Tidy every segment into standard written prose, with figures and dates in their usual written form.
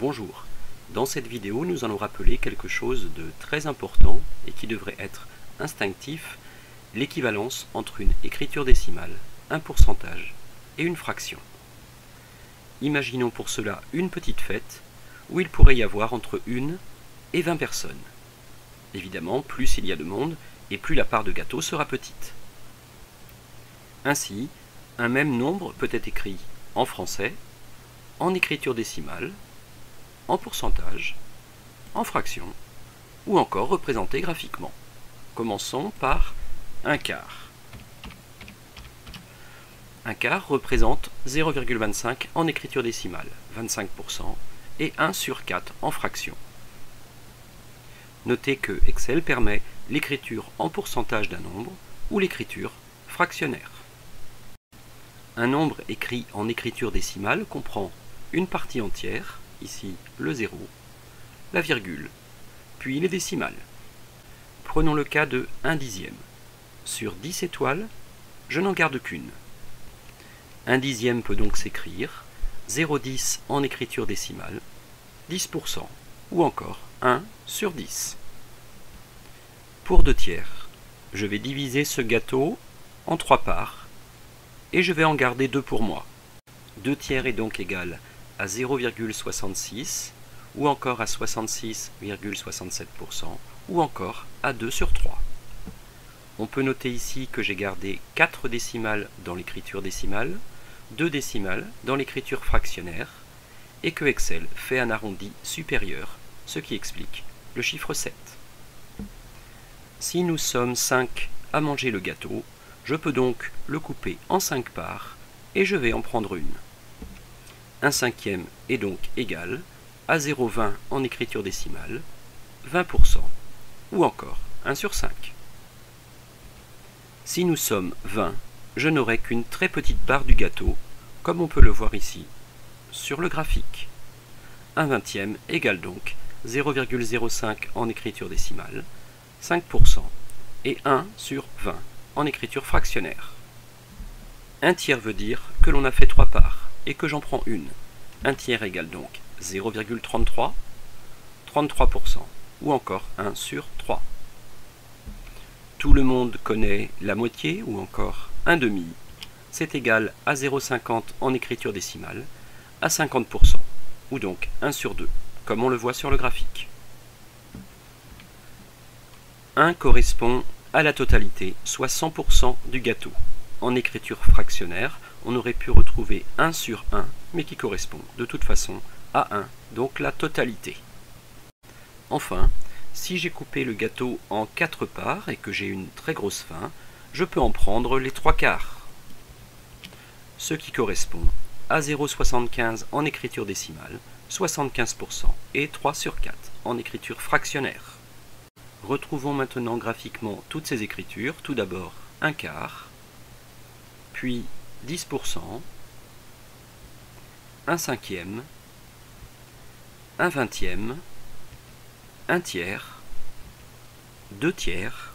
Bonjour, dans cette vidéo nous allons rappeler quelque chose de très important et qui devrait être instinctif, l'équivalence entre une écriture décimale, un pourcentage et une fraction. Imaginons pour cela une petite fête où il pourrait y avoir entre 1 et 20 personnes. Évidemment, plus il y a de monde et plus la part de gâteau sera petite. Ainsi, un même nombre peut être écrit en français, en écriture décimale, en pourcentage, en fraction, ou encore représenté graphiquement. Commençons par un quart. Un quart représente 0,25 en écriture décimale, 25%, et 1 sur 4 en fraction. Notez que Excel permet l'écriture en pourcentage d'un nombre ou l'écriture fractionnaire. Un nombre écrit en écriture décimale comprend une partie entière, ici le 0, la virgule, puis les décimales. Prenons le cas de 1 dixième. Sur 10 étoiles, je n'en garde qu'une. 1 dixième peut donc s'écrire 0,10 en écriture décimale, 10%, ou encore 1 sur 10. Pour 2 tiers, je vais diviser ce gâteau en 3 parts, et je vais en garder 2 pour moi. 2 tiers est donc égal à 0,66, ou encore à 66,67%, ou encore à 2 sur 3. On peut noter ici que j'ai gardé 4 décimales dans l'écriture décimale, 2 décimales dans l'écriture fractionnaire, et que Excel fait un arrondi supérieur, ce qui explique le chiffre 7. Si nous sommes 5 à manger le gâteau, je peux donc le couper en 5 parts, et je vais en prendre une. 1 cinquième est donc égal à 0,20 en écriture décimale, 20%, ou encore 1 sur 5. Si nous sommes 20, je n'aurai qu'une très petite part du gâteau, comme on peut le voir ici, sur le graphique. 1 vingtième égale donc 0,05 en écriture décimale, 5%, et 1 sur 20 en écriture fractionnaire. 1 tiers veut dire que l'on a fait 3 parts, et que j'en prends une. 1 tiers égale donc 0,33, 33%, ou encore 1 sur 3. Tout le monde connaît la moitié, ou encore un demi. C'est égal à 0,50 en écriture décimale, à 50%, ou donc 1 sur 2, comme on le voit sur le graphique. 1 correspond à la totalité, soit 100% du gâteau. En écriture fractionnaire, on aurait pu retrouver 1 sur 1, mais qui correspond de toute façon à 1, donc la totalité. Enfin, si j'ai coupé le gâteau en 4 parts et que j'ai une très grosse faim, je peux en prendre les 3 quarts. Ce qui correspond à 0,75 en écriture décimale, 75%, et 3 sur 4 en écriture fractionnaire. Retrouvons maintenant graphiquement toutes ces écritures. Tout d'abord un quart, puis 10%, 1 cinquième, 1 vingtième, 1 tiers, 2 tiers,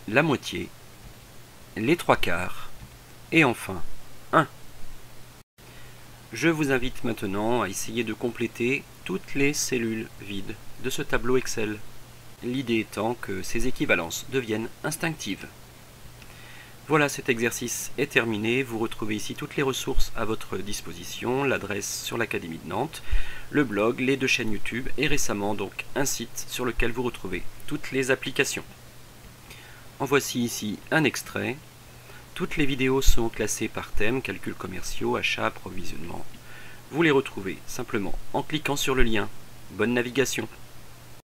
la moitié, les 3 quarts, et enfin 1. Je vous invite maintenant à essayer de compléter toutes les cellules vides de ce tableau Excel. L'idée étant que ces équivalences deviennent instinctives. Voilà, cet exercice est terminé. Vous retrouvez ici toutes les ressources à votre disposition, l'adresse sur l'Académie de Nantes, le blog, les 2 chaînes YouTube et récemment donc un site sur lequel vous retrouvez toutes les applications. En voici ici un extrait. Toutes les vidéos sont classées par thème, calculs commerciaux, achats, approvisionnement. Vous les retrouvez simplement en cliquant sur le lien. Bonne navigation!